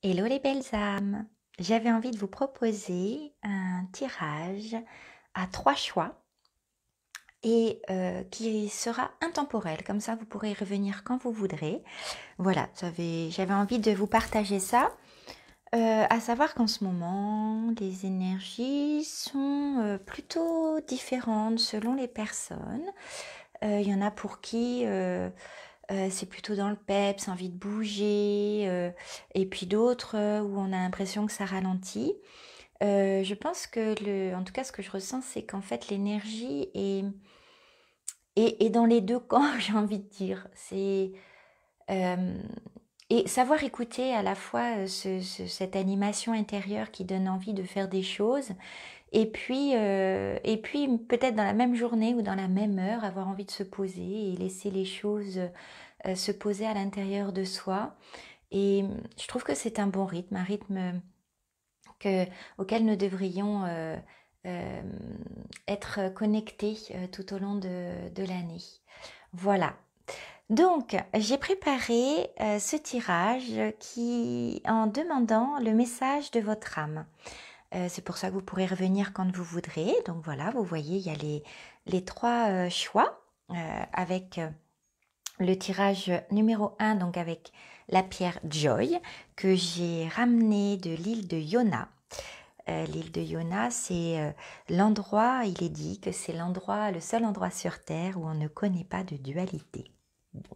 Hello les belles âmes, j'avais envie de vous proposer un tirage à 3 choix et qui sera intemporel, comme ça vous pourrez y revenir quand vous voudrez. Voilà, j'avais envie de vous partager ça, à savoir qu'en ce moment, les énergies sont plutôt différentes selon les personnes. Il y en a pour qui c'est plutôt dans le peps, envie de bouger, et puis d'autres où on a l'impression que ça ralentit. Je pense que en tout cas, ce que je ressens, c'est qu'en fait, l'énergie est dans les deux camps, j'ai envie de dire. Euh, et savoir écouter à la fois cette animation intérieure qui donne envie de faire des choses, et puis peut-être dans la même journée ou dans la même heure, avoir envie de se poser et laisser les choses se poser à l'intérieur de soi. Et je trouve que c'est un bon rythme, un rythme que, auquel nous devrions euh, être connectés tout au long de l'année. Voilà. Donc, j'ai préparé ce tirage en demandant le message de votre âme. C'est pour ça que vous pourrez revenir quand vous voudrez. Donc voilà, vous voyez, il y a les trois choix avec le tirage numéro 1, donc avec la pierre Joy, que j'ai ramenée de l'île de Iona. L'île de Iona, c'est l'endroit, il est dit que c'est le seul endroit sur Terre où on ne connaît pas de dualité. Bon.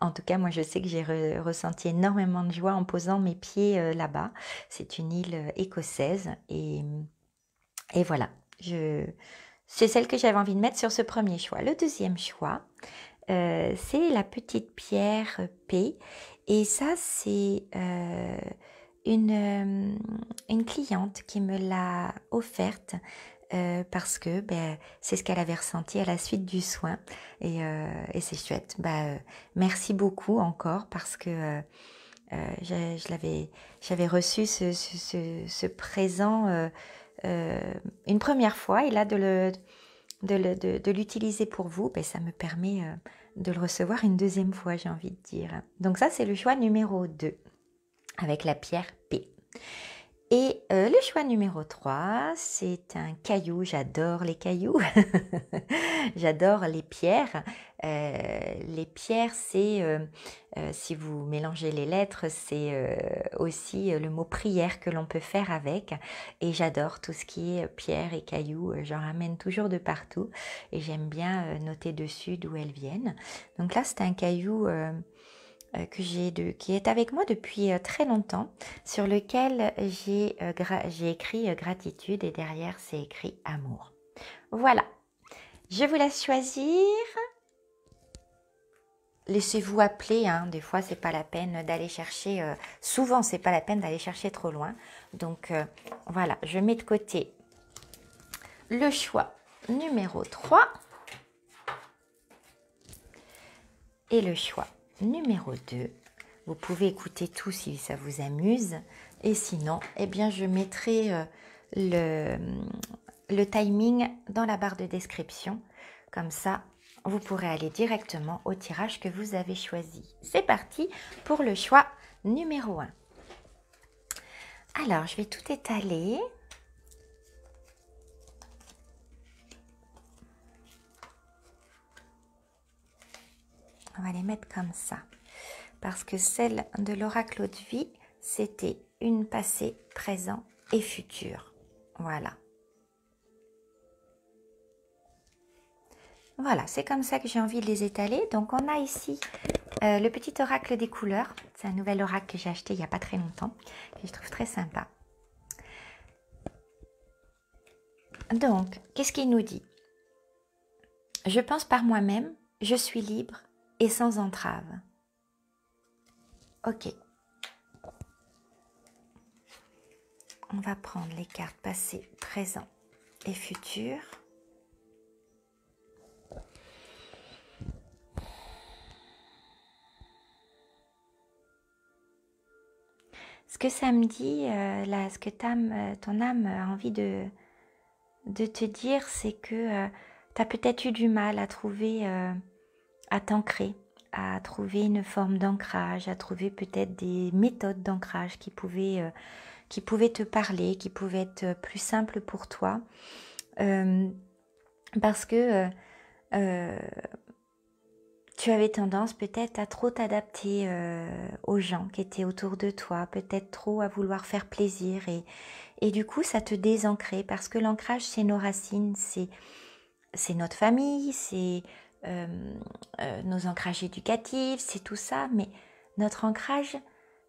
En tout cas, moi, je sais que j'ai ressenti énormément de joie en posant mes pieds là-bas. C'est une île écossaise et voilà. C'est celle que j'avais envie de mettre sur ce premier choix. Le deuxième choix, c'est la petite pierre P. Et ça, c'est une cliente qui me l'a offerte parce que c'est ce qu'elle avait ressenti à la suite du soin. Et c'est chouette. Merci beaucoup encore parce que j'avais reçu ce présent une première fois. Et là, de l'utiliser pour vous, ça me permet de le recevoir une deuxième fois, j'ai envie de dire. Donc ça, c'est le choix numéro 2 avec la pierre P. Et le choix numéro 3, c'est un caillou. J'adore les cailloux. J'adore les pierres. Les pierres, c'est, si vous mélangez les lettres, c'est aussi le mot prière que l'on peut faire avec. Et j'adore tout ce qui est pierre et cailloux. J'en ramène toujours de partout. Et j'aime bien noter dessus d'où elles viennent. Donc là, c'est un caillou qui est avec moi depuis très longtemps, sur lequel j'ai écrit gratitude et derrière c'est écrit amour. Voilà, je vous laisse choisir. Laissez-vous appeler, hein. Des fois c'est pas la peine d'aller chercher, souvent c'est pas la peine d'aller chercher trop loin. Donc voilà, je mets de côté le choix numéro 3 et le choix numéro 2. Vous pouvez écouter tout si ça vous amuse. Et sinon, eh bien, je mettrai le timing dans la barre de description. Comme ça, vous pourrez aller directement au tirage que vous avez choisi. C'est parti pour le choix numéro 1. Alors, je vais tout étaler. On va les mettre comme ça. Parce que celle de l'oracle de vie, c'était une passé, présent et futur. Voilà. Voilà, c'est comme ça que j'ai envie de les étaler. Donc, on a ici le petit oracle des couleurs. C'est un nouvel oracle que j'ai acheté il n'y a pas très longtemps, que je trouve très sympa. Donc, qu'est-ce qu'il nous dit? Je pense par moi-même, je suis libre et sans entrave. Ok. On va prendre les cartes passé, présent et futur. Ce que ça me dit, là, ce que ton âme a envie de te dire, c'est que tu as peut-être eu du mal à trouver, à t'ancrer, à trouver une forme d'ancrage, à trouver peut-être des méthodes d'ancrage qui pouvaient te parler, qui pouvaient être plus simples pour toi. Parce que tu avais tendance peut-être à trop t'adapter aux gens qui étaient autour de toi, peut-être trop à vouloir faire plaisir et du coup ça te désancrait parce que l'ancrage c'est nos racines, c'est notre famille, c'est nos ancrages éducatifs, c'est tout ça, mais notre ancrage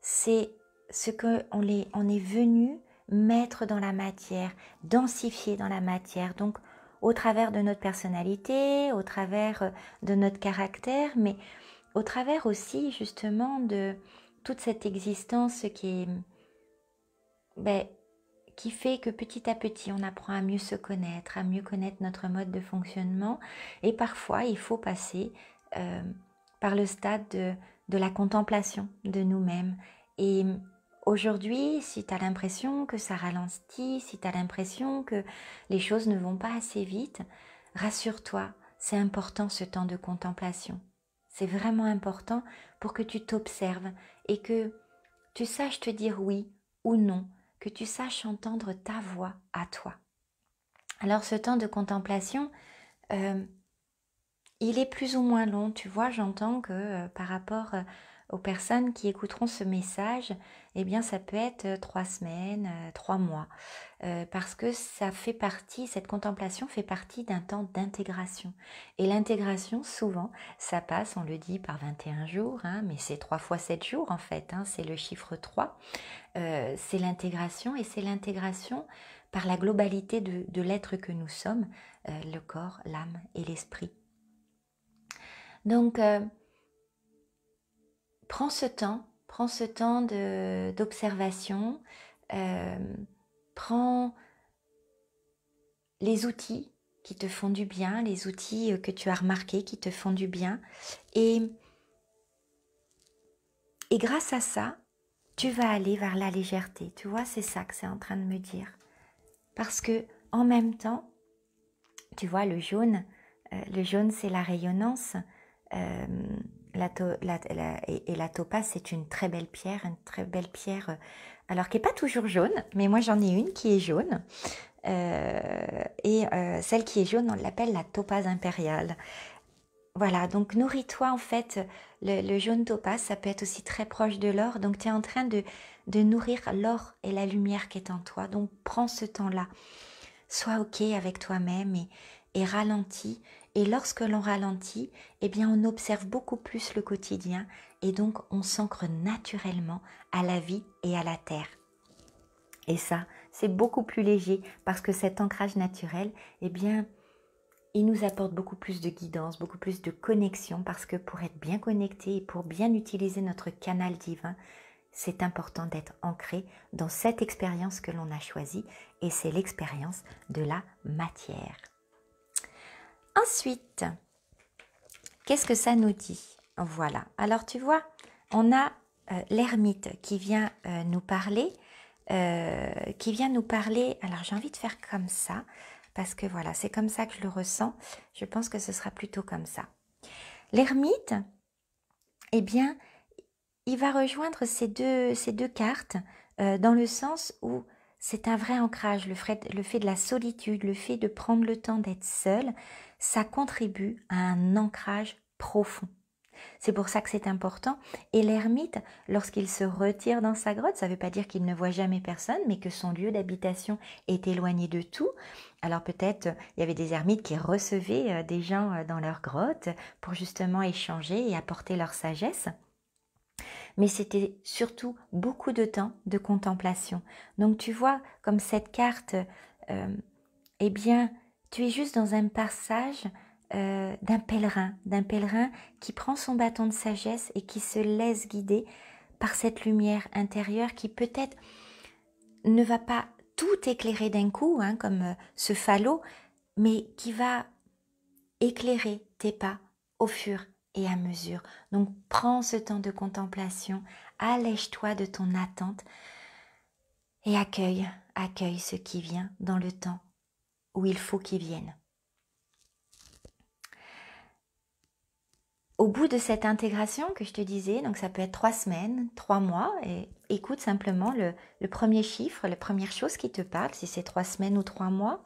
c'est ce qu'on est venu mettre dans la matière, densifier dans la matière, donc au travers de notre personnalité, au travers de notre caractère, mais au travers aussi justement de toute cette existence ben, qui fait que petit à petit on apprend à mieux se connaître, à mieux connaître notre mode de fonctionnement et parfois il faut passer par le stade de la contemplation de nous-mêmes. Et aujourd'hui, si tu as l'impression que ça ralentit, si tu as l'impression que les choses ne vont pas assez vite, rassure-toi, c'est important ce temps de contemplation. C'est vraiment important pour que tu t'observes et que tu saches te dire oui ou non, que tu saches entendre ta voix à toi. Alors ce temps de contemplation, il est plus ou moins long, tu vois, j'entends que par rapport aux personnes qui écouteront ce message, eh bien ça peut être 3 semaines, 3 mois, parce que ça fait partie, cette contemplation fait partie d'un temps d'intégration. Et l'intégration, souvent, ça passe, on le dit, par 21 jours, hein, mais c'est 3 fois 7 jours en fait, hein, c'est le chiffre 3. C'est l'intégration et c'est l'intégration par la globalité de l'être que nous sommes, le corps, l'âme et l'esprit. Donc, prends ce temps d'observation, prends les outils qui te font du bien, les outils que tu as remarqués qui te font du bien, et grâce à ça, tu vas aller vers la légèreté. Tu vois, c'est ça que c'est en train de me dire. Parce que en même temps, tu vois, le jaune c'est la rayonnance. La topaze, c'est une très belle pierre, alors qui n'est pas toujours jaune, mais moi j'en ai une qui est jaune. Celle qui est jaune, on l'appelle la topaze impériale. Voilà, donc nourris-toi en fait, le jaune topaze, ça peut être aussi très proche de l'or, donc tu es en train de nourrir l'or et la lumière qui est en toi, donc prends ce temps-là. Sois ok avec toi-même et ralentis. Et lorsque l'on ralentit, eh bien on observe beaucoup plus le quotidien et donc on s'ancre naturellement à la vie et à la terre. Et ça, c'est beaucoup plus léger parce que cet ancrage naturel, eh bien, il nous apporte beaucoup plus de guidance, beaucoup plus de connexion parce que pour être bien connecté et pour bien utiliser notre canal divin, c'est important d'être ancré dans cette expérience que l'on a choisie et c'est l'expérience de la matière. Ensuite, qu'est-ce que ça nous dit? Voilà, alors tu vois, on a l'ermite qui vient nous parler, alors j'ai envie de faire comme ça, parce que voilà, c'est comme ça que je le ressens, je pense que ce sera plutôt comme ça. L'ermite, eh bien, il va rejoindre ces deux cartes dans le sens où c'est un vrai ancrage, le fait de la solitude, le fait de prendre le temps d'être seul, ça contribue à un ancrage profond. C'est pour ça que c'est important. Et l'ermite, lorsqu'il se retire dans sa grotte, ça ne veut pas dire qu'il ne voit jamais personne, mais que son lieu d'habitation est éloigné de tout. Alors peut-être il y avait des ermites qui recevaient des gens dans leur grotte pour justement échanger et apporter leur sagesse. Mais c'était surtout beaucoup de temps de contemplation. Donc tu vois, comme cette carte, eh bien, tu es juste dans un passage d'un pèlerin qui prend son bâton de sagesse et qui se laisse guider par cette lumière intérieure qui peut-être ne va pas tout éclairer d'un coup, hein, comme ce falot, mais qui va éclairer tes pas au fur et à mesure. Donc prends ce temps de contemplation, allège-toi de ton attente et accueille ce qui vient dans le temps où il faut qu'il vienne. au bout de cette intégration que je te disais, donc ça peut être 3 semaines, 3 mois, et écoute simplement le premier chiffre, la première chose qui te parle, si c'est 3 semaines ou 3 mois.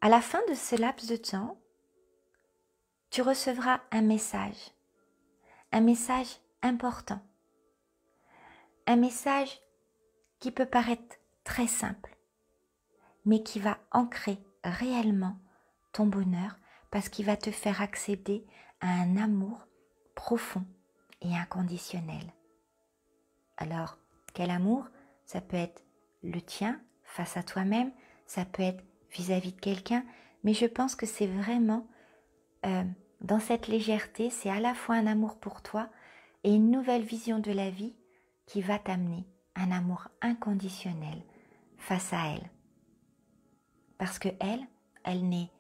À la fin de ce laps de temps, tu recevras un message important, un message qui peut paraître très simple, mais qui va ancrer réellement ton bonheur parce qu'il va te faire accéder à un amour profond et inconditionnel. Alors, quel amour? Ça peut être le tien face à toi-même, ça peut être vis-à-vis de quelqu'un, mais je pense que c'est vraiment dans cette légèreté, c'est à la fois un amour pour toi et une nouvelle vision de la vie qui va t'amener un amour inconditionnel face à elle. Parce que elle n'est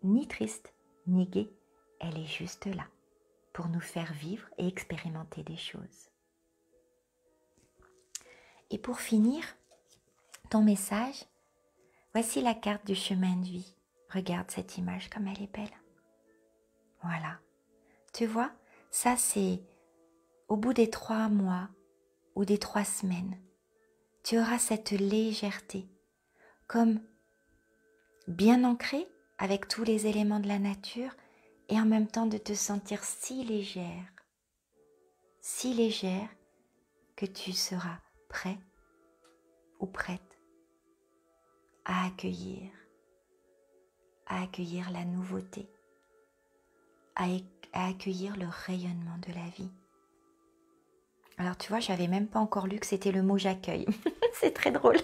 ni triste, ni gaie, elle est juste là pour nous faire vivre et expérimenter des choses. Et pour finir, ton message, voici la carte du chemin de vie. Regarde cette image comme elle est belle. Voilà. Tu vois, ça c'est au bout des 3 mois ou des 3 semaines. Tu auras cette légèreté, comme bien ancrée avec tous les éléments de la nature et en même temps de te sentir si légère que tu seras prêt ou prête à accueillir la nouveauté, à accueillir le rayonnement de la vie. Alors tu vois, je n'avais même pas encore lu que c'était le mot j'accueille. C'est très drôle.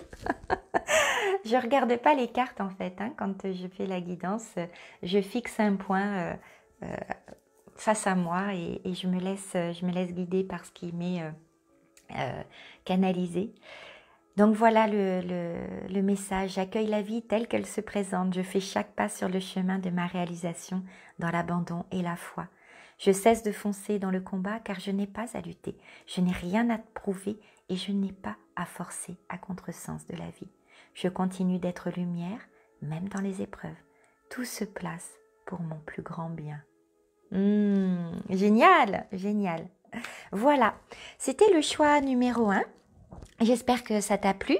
Je ne regarde pas les cartes en fait. Quand je fais la guidance, je fixe un point face à moi et je me laisse guider par ce qui m'est canalisé. Donc voilà le message. J'accueille la vie telle qu'elle se présente. Je fais chaque pas sur le chemin de ma réalisation dans l'abandon et la foi. Je cesse de foncer dans le combat car je n'ai pas à lutter. Je n'ai rien à prouver et je n'ai pas à forcer à contresens de la vie. Je continue d'être lumière, même dans les épreuves. Tout se place pour mon plus grand bien. Génial, génial. Voilà, c'était le choix numéro 1. J'espère que ça t'a plu.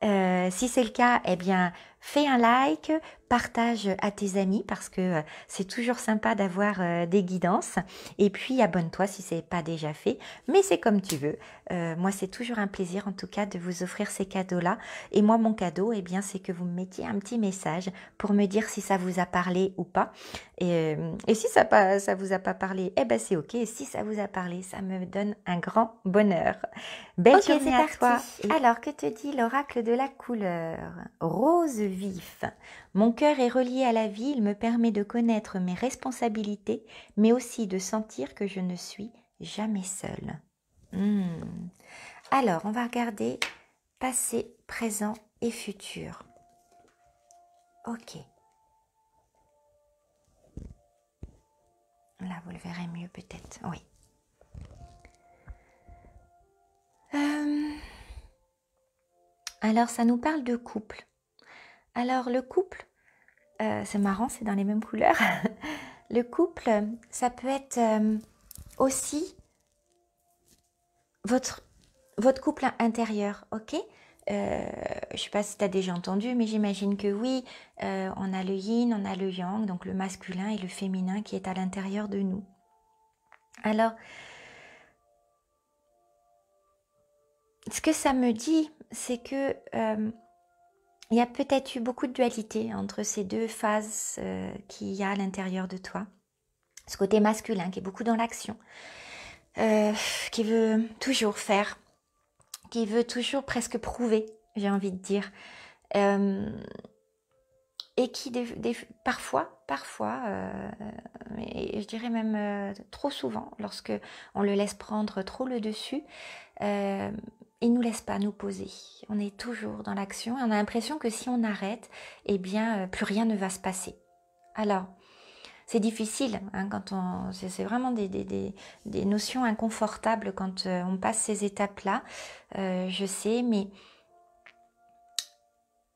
Si c'est le cas, eh bien, fais un like, partage à tes amis parce que c'est toujours sympa d'avoir des guidances. Et puis, abonne-toi si ce n'est pas déjà fait. Mais c'est comme tu veux. Moi, c'est toujours un plaisir en tout cas de vous offrir ces cadeaux-là. Et moi, mon cadeau, eh bien, c'est que vous me mettiez un petit message pour me dire si ça vous a parlé ou pas. Et si ça vous a pas parlé, eh ben, c'est OK. Et si ça vous a parlé, ça me donne un grand bonheur. Belle journée à toi. Alors, que te dit l'oracle de la couleur? Rose vif. Mon cœur est relié à la vie, il me permet de connaître mes responsabilités, mais aussi de sentir que je ne suis jamais seule. Alors, on va regarder passé, présent et futur. Ok. Là, vous le verrez mieux peut-être. Oui. Alors, ça nous parle de couple. Alors, le couple, c'est marrant, c'est dans les mêmes couleurs. Le couple, ça peut être aussi votre couple intérieur, ok? Je ne sais pas si tu as déjà entendu, mais j'imagine que oui. On a le yin, on a le yang, donc le masculin et le féminin qui est à l'intérieur de nous. Alors, ce que ça me dit, c'est que il y a peut-être eu beaucoup de dualité entre ces deux phases qu'il y a à l'intérieur de toi. Ce côté masculin qui est beaucoup dans l'action, qui veut toujours faire, qui veut toujours presque prouver, j'ai envie de dire. Et qui parfois, mais je dirais même trop souvent, lorsque on le laisse prendre trop le dessus, il nous laisse pas nous poser. On est toujours dans l'action et on a l'impression que si on arrête, eh bien, plus rien ne va se passer. Alors, c'est difficile, c'est vraiment des notions inconfortables quand on passe ces étapes-là, je sais, mais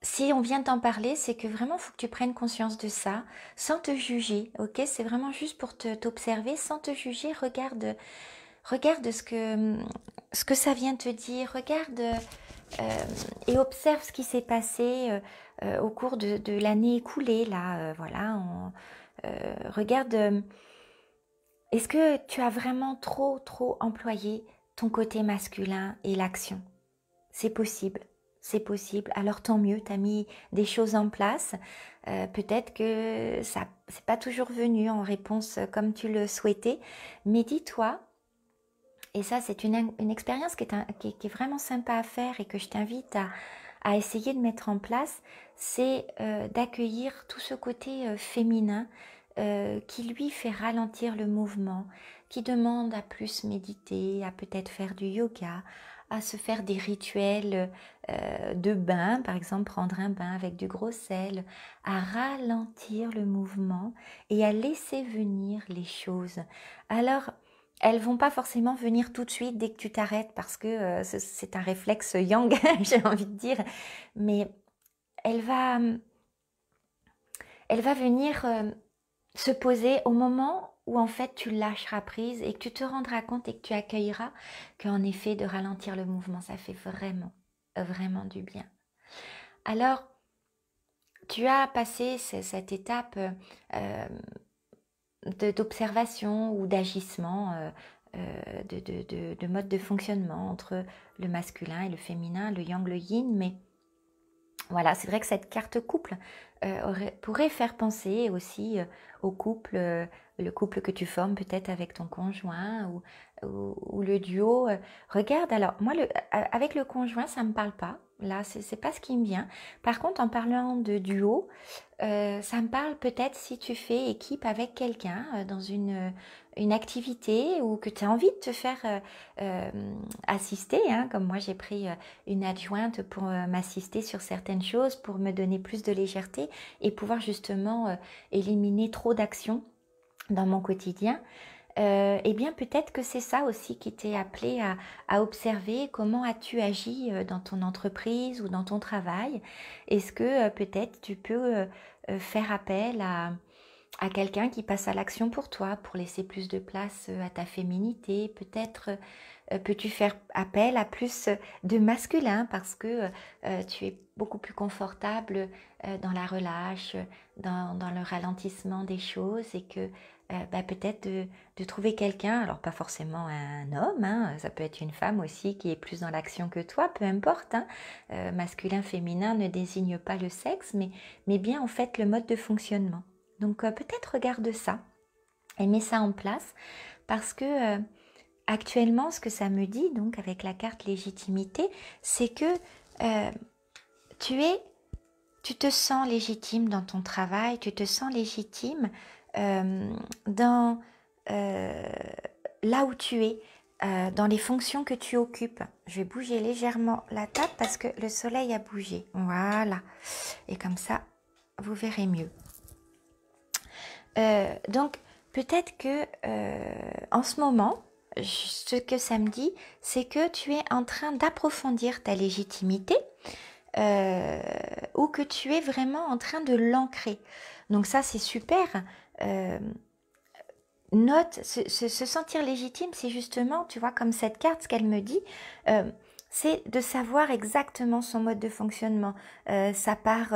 si on vient t'en parler, c'est que vraiment, il faut que tu prennes conscience de ça, sans te juger, ok? C'est vraiment juste pour t'observer, sans te juger. Regarde ce que ça vient te dire. Regarde et observe ce qui s'est passé au cours de l'année écoulée. Là, voilà. Regarde. Est-ce que tu as vraiment trop employé ton côté masculin et l'action? C'est possible, c'est possible. Alors tant mieux, tu as mis des choses en place. Peut-être que ça, c'est pas toujours venu en réponse comme tu le souhaitais, mais dis-toi, et ça c'est une expérience qui est vraiment sympa à faire et que je t'invite à essayer de mettre en place, c'est d'accueillir tout ce côté féminin qui lui fait ralentir le mouvement, qui demande à plus méditer, à peut-être faire du yoga, à se faire des rituels de bain, par exemple prendre un bain avec du gros sel, à ralentir le mouvement et à laisser venir les choses. Alors, elles vont pas forcément venir tout de suite dès que tu t'arrêtes parce que c'est un réflexe yang, j'ai envie de dire, mais elle va, elle va venir se poser au moment où en fait tu lâcheras prise et que tu te rendras compte et que tu accueilleras qu'en effet de ralentir le mouvement, ça fait vraiment du bien. Alors, tu as passé cette étape d'observation ou d'agissement, de mode de fonctionnement entre le masculin et le féminin, le yang, le yin, mais voilà, c'est vrai que cette carte couple pourrait faire penser aussi au couple, le couple que tu formes peut-être avec ton conjoint ou le duo. Regarde, alors moi, avec le conjoint, ça ne me parle pas. Là, c'est pas ce qui me vient. Par contre, en parlant de duo, ça me parle peut-être si tu fais équipe avec quelqu'un dans une activité ou que tu as envie de te faire assister, hein, comme moi j'ai pris une adjointe pour m'assister sur certaines choses, pour me donner plus de légèreté et pouvoir justement éliminer trop d'actions dans mon quotidien. Eh bien peut-être que c'est ça aussi qui t'est appelé à observer comment as-tu agi dans ton entreprise ou dans ton travail. Est-ce que peut-être tu peux faire appel à quelqu'un qui passe à l'action pour toi, pour laisser plus de place à ta féminité. Peut-être peux-tu faire appel à plus de masculin parce que tu es beaucoup plus confortable dans la relâche, dans le ralentissement des choses et que peut-être de trouver quelqu'un, alors pas forcément un homme, hein, ça peut être une femme aussi qui est plus dans l'action que toi, peu importe. Hein, masculin, féminin ne désigne pas le sexe, mais bien en fait le mode de fonctionnement. Donc peut-être regarde ça et mets ça en place parce que actuellement ce que ça me dit donc avec la carte légitimité, c'est que euh, tu te sens légitime dans ton travail, tu te sens légitime dans là où tu es, dans les fonctions que tu occupes. Je vais bouger légèrement la table parce que le soleil a bougé. Voilà. Et comme ça, vous verrez mieux. Donc, peut-être que en ce moment, ce que ça me dit, c'est que tu es en train d'approfondir ta légitimité ou que tu es vraiment en train de l'ancrer. Donc ça, c'est super. Note, se sentir légitime, c'est justement, tu vois, comme cette carte, ce qu'elle me dit, c'est de savoir exactement son mode de fonctionnement, sa part,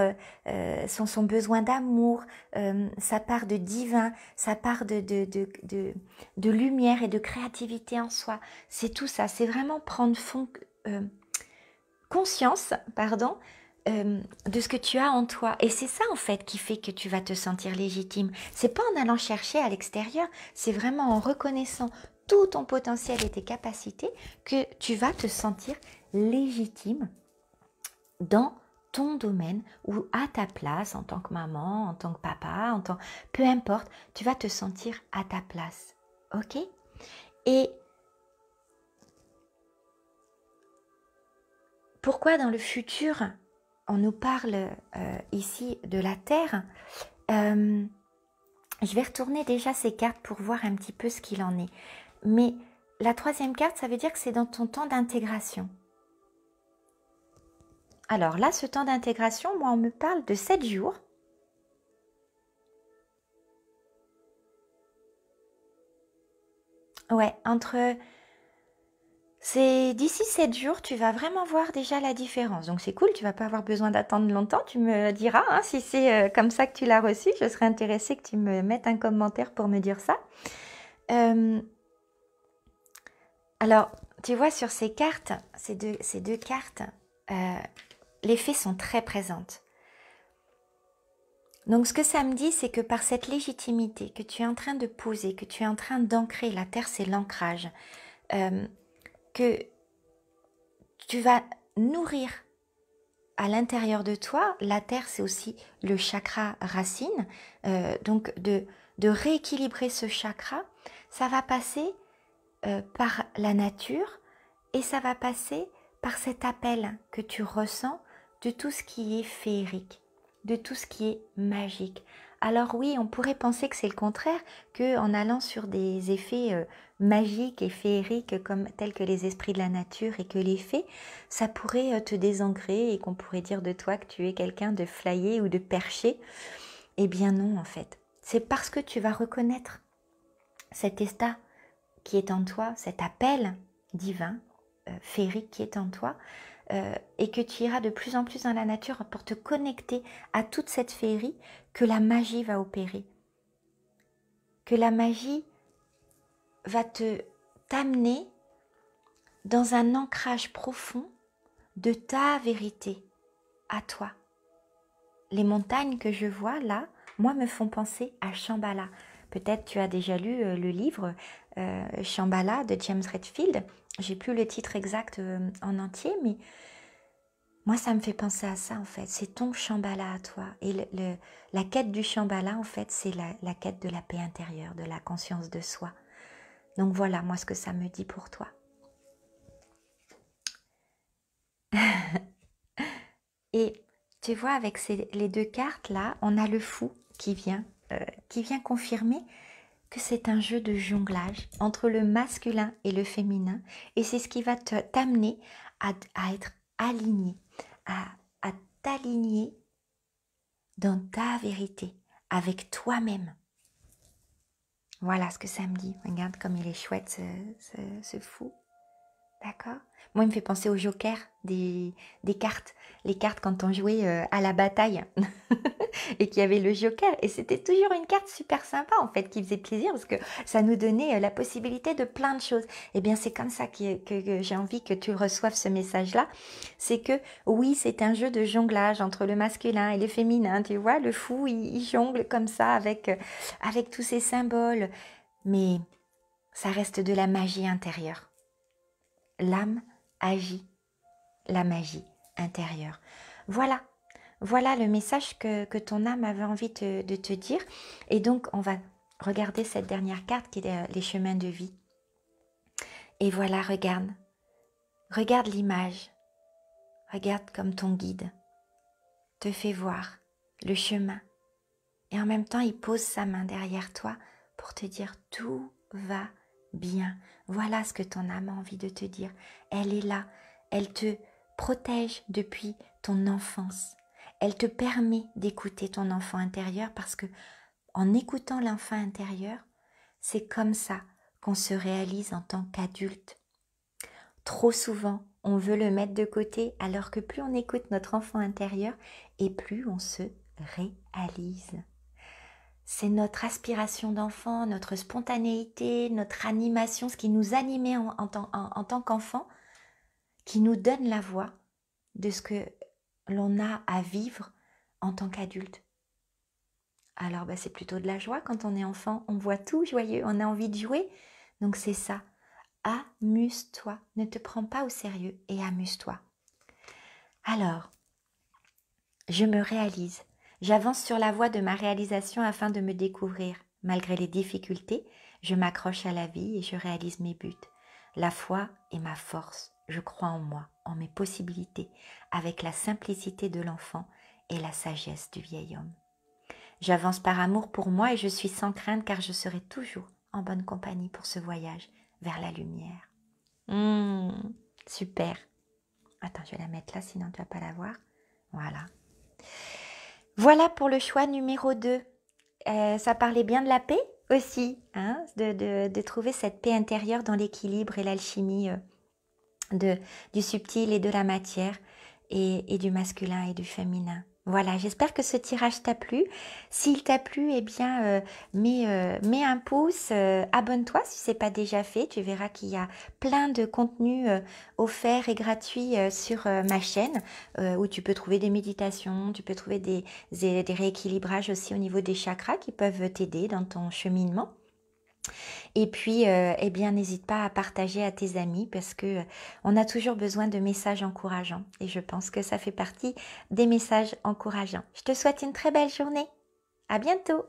son besoin d'amour, sa part de divin, sa part de lumière et de créativité en soi. C'est tout ça, c'est vraiment prendre conscience, pardon, de ce que tu as en toi. Et c'est ça en fait qui fait que tu vas te sentir légitime. C'est pas en allant chercher à l'extérieur, c'est vraiment en reconnaissant tout ton potentiel et tes capacités que tu vas te sentir légitime dans ton domaine ou à ta place en tant que maman, en tant que papa, peu importe, tu vas te sentir à ta place. Ok? Et pourquoi dans le futur on nous parle ici de la Terre, je vais retourner déjà ces cartes pour voir un petit peu ce qu'il en est. Mais la troisième carte, ça veut dire que c'est dans ton temps d'intégration. Alors là, ce temps d'intégration, moi, on me parle de 7 jours. Ouais, c'est d'ici 7 jours, tu vas vraiment voir déjà la différence. Donc c'est cool, tu vas pas avoir besoin d'attendre longtemps. Tu me diras hein, si c'est comme ça que tu l'as reçu. Je serais intéressée que tu me mettes un commentaire pour me dire ça. Euh, alors, tu vois, sur ces cartes, ces deux cartes, les fées sont très présentes. Donc ce que ça me dit, c'est que par cette légitimité que tu es en train de poser, que tu es en train d'ancrer, la terre c'est l'ancrage, que tu vas nourrir à l'intérieur de toi, la terre c'est aussi le chakra racine, donc de rééquilibrer ce chakra, ça va passer par la nature et ça va passer par cet appel que tu ressens de tout ce qui est féerique, de tout ce qui est magique. Alors oui, on pourrait penser que c'est le contraire, que en allant sur des effets magiques et féeriques comme tels que les esprits de la nature et que les fées, ça pourrait te désancrer et qu'on pourrait dire de toi que tu es quelqu'un de flyé ou de perché. Eh bien non en fait. C'est parce que tu vas reconnaître cet état qui est en toi, cet appel divin, féerique qui est en toi, et que tu iras de plus en plus dans la nature pour te connecter à toute cette féerie, que la magie va opérer. Que la magie va t'amener dans un ancrage profond de ta vérité à toi. Les montagnes que je vois là, moi, me font penser à Shambhala. Peut-être tu as déjà lu le livre Shambhala de James Redfield. J'ai plus le titre exact en entier, mais moi, ça me fait penser à ça, en fait. C'est ton Shambhala à toi. Et la quête du Shambhala, en fait, c'est la quête de la paix intérieure, de la conscience de soi. Donc voilà, moi, ce que ça me dit pour toi. Et tu vois, avec les deux cartes là, on a le fou qui vient confirmer que c'est un jeu de jonglage entre le masculin et le féminin. Et c'est ce qui va t'amener à être aligné, à t'aligner dans ta vérité, avec toi-même. Voilà ce que ça me dit. Regarde comme il est chouette ce fou. D'accord. Moi, il me fait penser au joker des cartes. Les cartes quand on jouait à la bataille et qu'il y avait le joker. Et c'était toujours une carte super sympa, en fait, qui faisait plaisir parce que ça nous donnait la possibilité de plein de choses. Eh bien, c'est comme ça que j'ai envie que tu reçoives ce message-là. C'est que, oui, c'est un jeu de jonglage entre le masculin et le féminin. Tu vois, le fou, il jongle comme ça avec tous ces symboles. Mais ça reste de la magie intérieure. L'âme agit, la magie intérieure. Voilà, voilà le message que ton âme avait envie de te dire. Et donc, on va regarder cette dernière carte qui est les chemins de vie. Et voilà, regarde. Regarde l'image. Regarde comme ton guide te fait voir le chemin. Et en même temps, il pose sa main derrière toi pour te dire tout va bien. Voilà ce que ton âme a envie de te dire. Elle est là. Elle te protège depuis ton enfance. Elle te permet d'écouter ton enfant intérieur parce que en écoutant l'enfant intérieur, c'est comme ça qu'on se réalise en tant qu'adulte. Trop souvent, on veut le mettre de côté alors que plus on écoute notre enfant intérieur et plus on se réalise. C'est notre aspiration d'enfant, notre spontanéité, notre animation, ce qui nous animait en tant qu'enfant, qui nous donne la voix de ce que l'on a à vivre en tant qu'adulte. Alors c'est plutôt de la joie quand on est enfant, on voit tout joyeux, on a envie de jouer. Donc c'est ça, amuse-toi, ne te prends pas au sérieux et amuse-toi. Alors, je me réalise. J'avance sur la voie de ma réalisation afin de me découvrir. Malgré les difficultés, je m'accroche à la vie et je réalise mes buts. La foi est ma force. Je crois en moi, en mes possibilités, avec la simplicité de l'enfant et la sagesse du vieil homme. J'avance par amour pour moi et je suis sans crainte car je serai toujours en bonne compagnie pour ce voyage vers la lumière. Super. Attends, je vais la mettre là, sinon tu vas pas la voir. Voilà. Voilà pour le choix numéro 2. Ça parlait bien de la paix aussi, hein, de trouver cette paix intérieure dans l'équilibre et l'alchimie du subtil et de la matière et du masculin et du féminin. Voilà, j'espère que ce tirage t'a plu. S'il t'a plu, eh bien, mets un pouce, abonne-toi si ce n'est pas déjà fait. Tu verras qu'il y a plein de contenus offerts et gratuits sur ma chaîne où tu peux trouver des méditations, tu peux trouver des rééquilibrages aussi au niveau des chakras qui peuvent t'aider dans ton cheminement. Et puis, eh bien, n'hésite pas à partager à tes amis parce que on a toujours besoin de messages encourageants. Et je pense que ça fait partie des messages encourageants. Je te souhaite une très belle journée. À bientôt.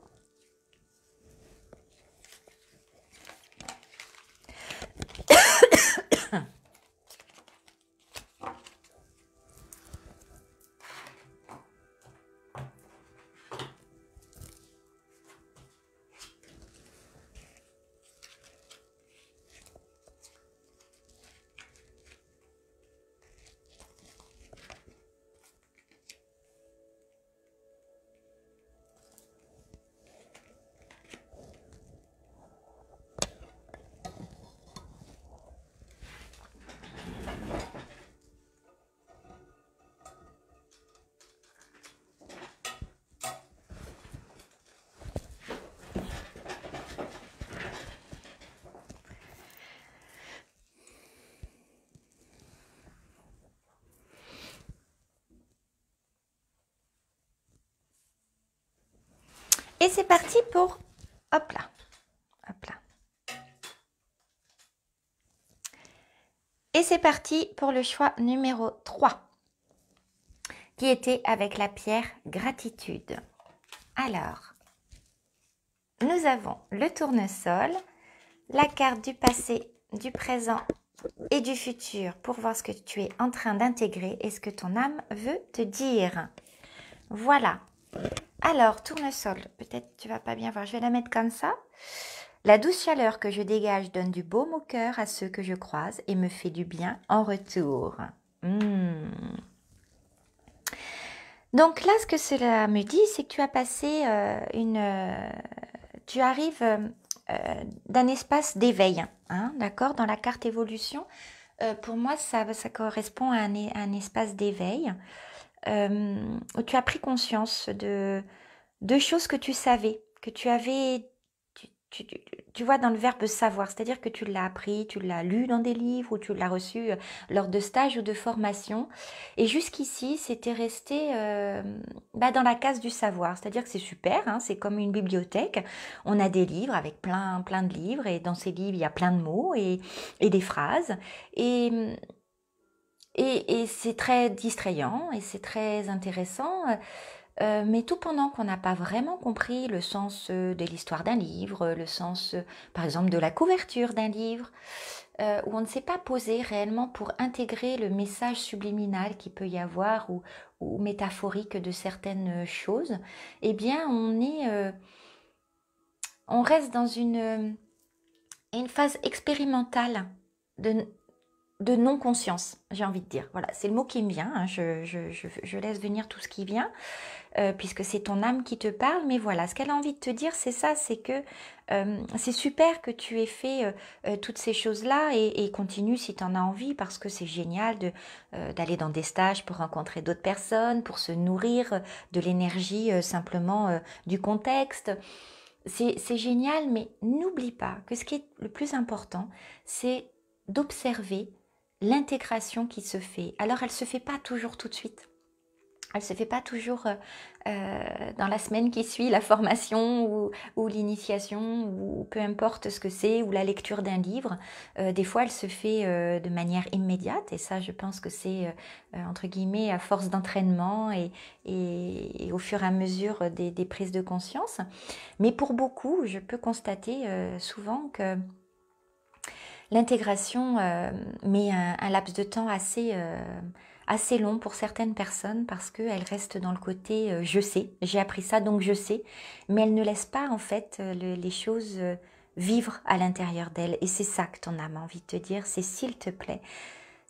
Et c'est parti pour... Hop là. Hop là. Et c'est parti pour le choix numéro 3, qui était avec la pierre gratitude. Alors, nous avons le tournesol, la carte du passé, du présent et du futur pour voir ce que tu es en train d'intégrer et ce que ton âme veut te dire. Voilà. Alors, tournesol, peut-être tu vas pas bien voir, je vais la mettre comme ça. La douce chaleur que je dégage donne du baume au cœur à ceux que je croise et me fait du bien en retour. Donc là, ce que cela me dit, c'est que tu as passé tu arrives d'un espace d'éveil, hein, d'accord, dans la carte évolution. Pour moi, ça correspond à un espace d'éveil où tu as pris conscience de choses que tu savais, que tu avais, tu vois, dans le verbe savoir, c'est-à-dire que tu l'as appris, tu l'as lu dans des livres ou tu l'as reçu lors de stages ou de formations. Et jusqu'ici, c'était resté dans la case du savoir, c'est-à-dire que c'est super, hein, c'est comme une bibliothèque. On a des livres avec plein de livres et dans ces livres, il y a plein de mots et des phrases. Et c'est très distrayant et c'est très intéressant, mais tout pendant qu'on n'a pas vraiment compris le sens de l'histoire d'un livre, le sens, par exemple, de la couverture d'un livre, où on ne s'est pas posé réellement pour intégrer le message subliminal qu'il peut y avoir ou métaphorique de certaines choses, eh bien, on reste dans une phase expérimentale de non-conscience, j'ai envie de dire. Voilà, c'est le mot qui me vient, hein. Je laisse venir tout ce qui vient, puisque c'est ton âme qui te parle, mais voilà, ce qu'elle a envie de te dire, c'est ça, c'est que c'est super que tu aies fait toutes ces choses-là et continue si tu en as envie, parce que c'est génial d'aller dans des stages pour rencontrer d'autres personnes, pour se nourrir de l'énergie simplement du contexte. C'est génial, mais n'oublie pas que ce qui est le plus important, c'est d'observer l'intégration qui se fait. Alors, elle ne se fait pas toujours tout de suite. Elle ne se fait pas toujours dans la semaine qui suit la formation ou l'initiation, ou peu importe ce que c'est, ou la lecture d'un livre. Des fois, elle se fait de manière immédiate, et ça, je pense que c'est, entre guillemets, à force d'entraînement et au fur et à mesure des prises de conscience. Mais pour beaucoup, je peux constater souvent que l'intégration met un laps de temps assez long pour certaines personnes, parce qu'elles restent dans le côté je sais, j'ai appris ça donc je sais, mais elles ne laissent pas en fait les choses vivre à l'intérieur d'elles. Et c'est ça que ton âme a envie de te dire, c'est s'il te plaît,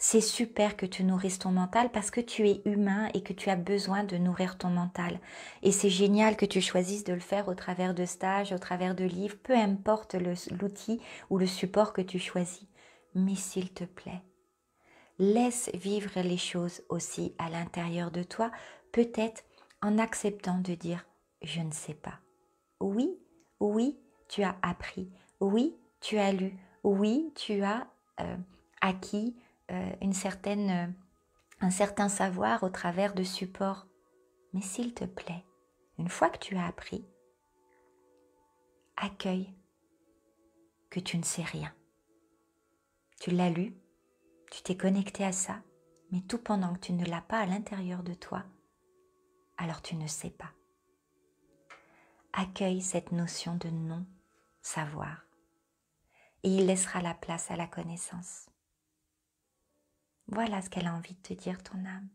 C'est super que tu nourrisses ton mental parce que tu es humain et que tu as besoin de nourrir ton mental. Et c'est génial que tu choisisses de le faire au travers de stages, au travers de livres, peu importe l'outil ou le support que tu choisis. Mais s'il te plaît, laisse vivre les choses aussi à l'intérieur de toi, peut-être en acceptant de dire « je ne sais pas ». Oui, oui, tu as appris. Oui, tu as lu. Oui, tu as acquis un certain savoir au travers de supports. Mais s'il te plaît, une fois que tu as appris, accueille que tu ne sais rien. Tu l'as lu, tu t'es connecté à ça, mais tout pendant que tu ne l'as pas à l'intérieur de toi, alors tu ne sais pas. Accueille cette notion de non-savoir et il laissera la place à la connaissance. Voilà ce qu'elle a envie de te dire, ton âme.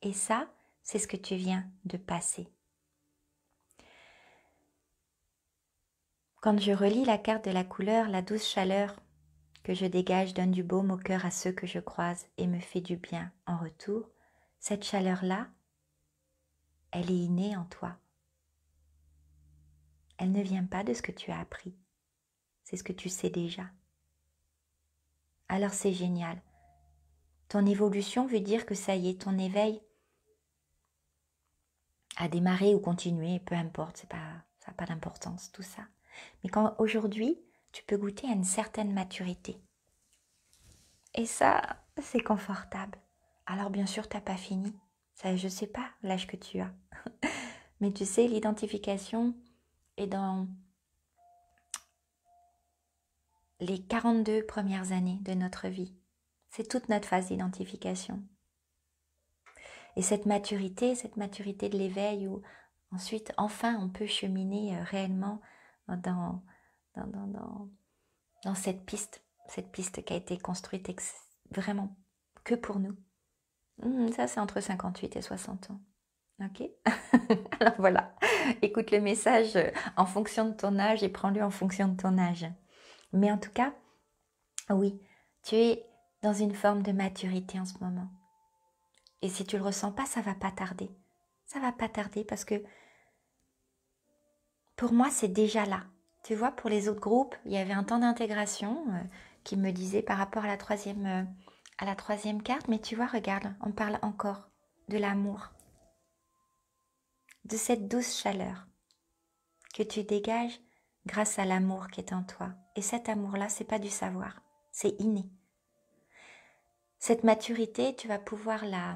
Et ça, c'est ce que tu viens de passer. Quand je relis la carte de la couleur, la douce chaleur que je dégage donne du baume au cœur à ceux que je croise et me fait du bien en retour. Cette chaleur-là, elle est innée en toi. Elle ne vient pas de ce que tu as appris. C'est ce que tu sais déjà. Alors c'est génial. Ton évolution veut dire que ça y est, ton éveil a démarré ou continué, peu importe, ça n'a pas d'importance tout ça. Mais quand aujourd'hui, tu peux goûter à une certaine maturité. Et ça, c'est confortable. Alors bien sûr, tu n'as pas fini. Ça, je ne sais pas l'âge que tu as. Mais tu sais, l'identification est dans les 42 premières années de notre vie. C'est toute notre phase d'identification. Et cette maturité de l'éveil où ensuite, enfin, on peut cheminer réellement dans cette piste qui a été construite vraiment que pour nous. Ça, c'est entre 58 et 60 ans. Ok. Alors voilà, écoute le message en fonction de ton âge et prends-le en fonction de ton âge. Mais en tout cas, oui, tu es dans une forme de maturité en ce moment. Et si tu le ressens pas, ça va pas tarder. Ça va pas tarder parce que pour moi, c'est déjà là. Tu vois, pour les autres groupes, il y avait un temps d'intégration qui me disait par rapport à la troisième carte, mais tu vois, regarde, on parle encore de l'amour, de cette douce chaleur que tu dégages grâce à l'amour qui est en toi. Et cet amour-là, c'est pas du savoir, c'est inné. Cette maturité, tu vas pouvoir la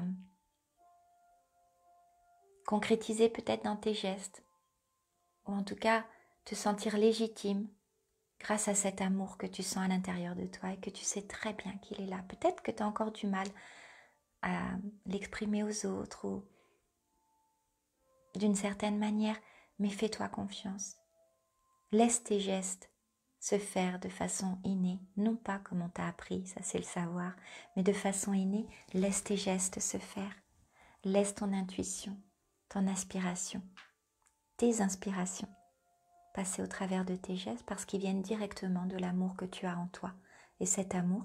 concrétiser peut-être dans tes gestes, ou en tout cas te sentir légitime grâce à cet amour que tu sens à l'intérieur de toi et que tu sais très bien qu'il est là. Peut-être que tu as encore du mal à l'exprimer aux autres ou d'une certaine manière, mais fais-toi confiance. Laisse tes gestes se faire de façon innée, non pas comme on t'a appris, ça c'est le savoir, mais de façon innée, laisse tes gestes se faire. Laisse ton intuition, ton aspiration, tes inspirations passer au travers de tes gestes parce qu'ils viennent directement de l'amour que tu as en toi. Et cet amour,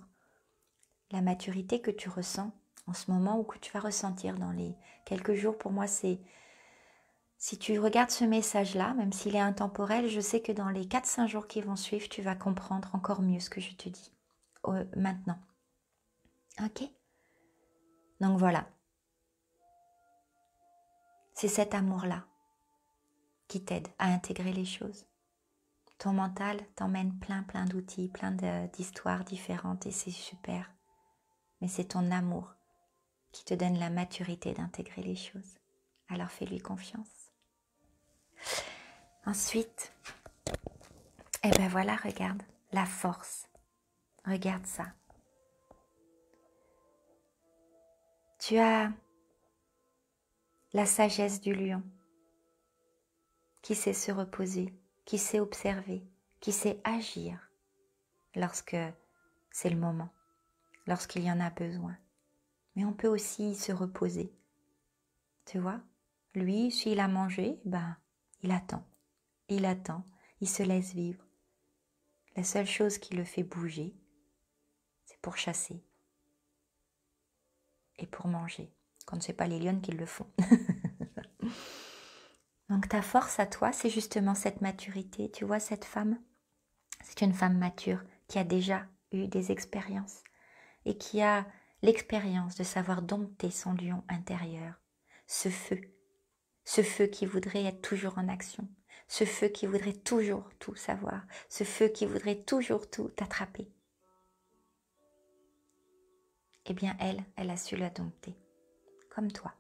la maturité que tu ressens en ce moment ou que tu vas ressentir dans les quelques jours, pour moi c'est... Si tu regardes ce message-là, même s'il est intemporel, je sais que dans les 4-5 jours qui vont suivre, tu vas comprendre encore mieux ce que je te dis maintenant. Ok? Donc voilà. C'est cet amour-là qui t'aide à intégrer les choses. Ton mental t'emmène plein d'outils, plein d'histoires différentes et c'est super. Mais c'est ton amour qui te donne la maturité d'intégrer les choses. Alors fais-lui confiance. Ensuite, eh ben voilà, regarde, la force. Regarde ça. Tu as la sagesse du lion qui sait se reposer, qui sait observer, qui sait agir lorsque c'est le moment, lorsqu'il y en a besoin. Mais on peut aussi se reposer. Tu vois, lui, s'il a mangé, ben, il attend, il se laisse vivre. La seule chose qui le fait bouger, c'est pour chasser. et pour manger, quand ce n'est pas les lionnes qui le font. Donc ta force à toi, c'est justement cette maturité. Tu vois, cette femme, c'est une femme mature qui a déjà eu des expériences et qui a l'expérience de savoir dompter son lion intérieur, ce feu qui voudrait être toujours en action, ce feu qui voudrait toujours tout savoir, ce feu qui voudrait toujours tout attraper. Eh bien elle a su la dompter, comme toi.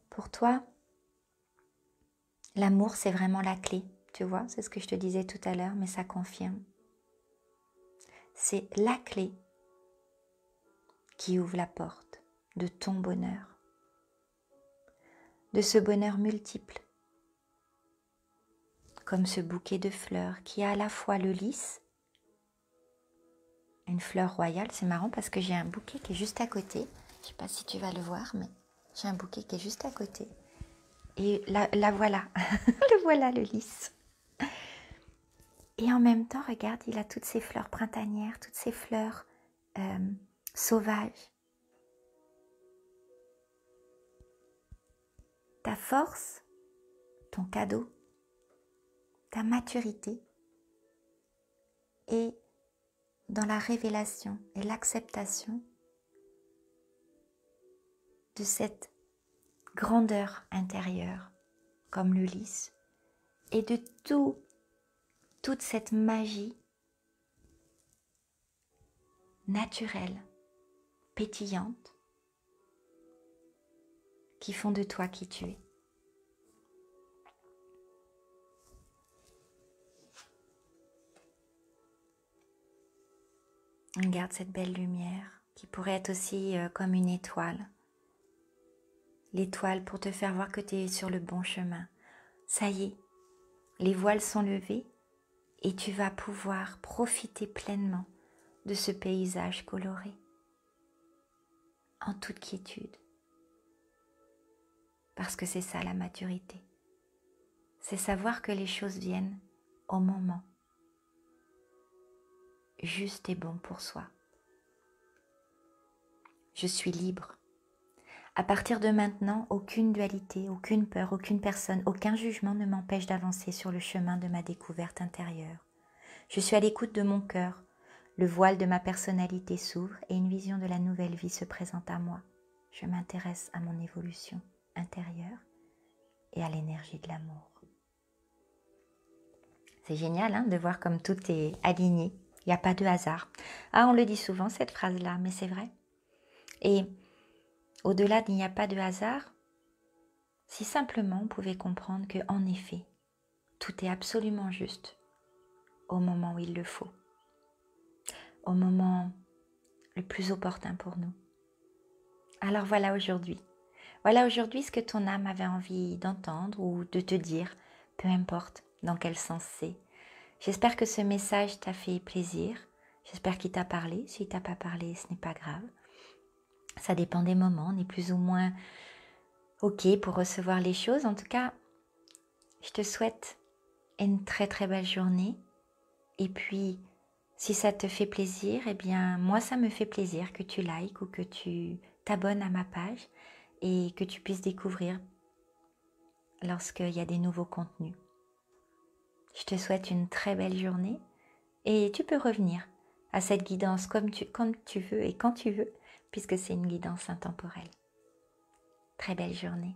Pour toi, l'amour, c'est vraiment la clé, tu vois, c'est ce que je te disais tout à l'heure, mais ça confirme. C'est la clé qui ouvre la porte de ton bonheur, de ce bonheur multiple, comme ce bouquet de fleurs qui a à la fois le lys, une fleur royale. C'est marrant parce que j'ai un bouquet qui est juste à côté, je ne sais pas si tu vas le voir, mais j'ai un bouquet qui est juste à côté. Et la voilà, le voilà le lys. Et en même temps, regarde, il a toutes ces fleurs printanières, toutes ces fleurs sauvages. Ta force, ton cadeau, ta maturité est dans la révélation et l'acceptation de cette grandeur intérieure, comme le lys, et de toute cette magie naturelle, pétillante, qui font de toi qui tu es. Regarde cette belle lumière qui pourrait être aussi comme une étoile. L'étoile pour te faire voir que tu es sur le bon chemin. Ça y est, les voiles sont levées et tu vas pouvoir profiter pleinement de ce paysage coloré, en toute quiétude. Parce que c'est ça la maturité. C'est savoir que les choses viennent au moment juste et bon pour soi. Je suis libre. À partir de maintenant, aucune dualité, aucune peur, aucune personne, aucun jugement ne m'empêche d'avancer sur le chemin de ma découverte intérieure. Je suis à l'écoute de mon cœur. Le voile de ma personnalité s'ouvre et une vision de la nouvelle vie se présente à moi. Je m'intéresse à mon évolution intérieure et à l'énergie de l'amour. C'est génial de voir comme tout est aligné. Il n'y a pas de hasard. Ah, on le dit souvent cette phrase-là, mais c'est vrai. Et au-delà d'il n'y a pas de hasard, si simplement on pouvait comprendre qu'en effet, tout est absolument juste au moment où il le faut, au moment le plus opportun pour nous. Alors voilà aujourd'hui ce que ton âme avait envie d'entendre ou de te dire, peu importe dans quel sens c'est. J'espère que ce message t'a fait plaisir, j'espère qu'il t'a parlé. S'il t'a pas parlé, ce n'est pas grave. Ça dépend des moments, on est plus ou moins OK pour recevoir les choses. En tout cas, je te souhaite une très très belle journée. Et puis, si ça te fait plaisir, eh bien, moi, ça me fait plaisir que tu likes ou que tu t'abonnes à ma page et que tu puisses découvrir lorsqu'il y a des nouveaux contenus. Je te souhaite une très belle journée et tu peux revenir à cette guidance comme tu veux et quand tu veux, puisque c'est une guidance intemporelle. Très belle journée.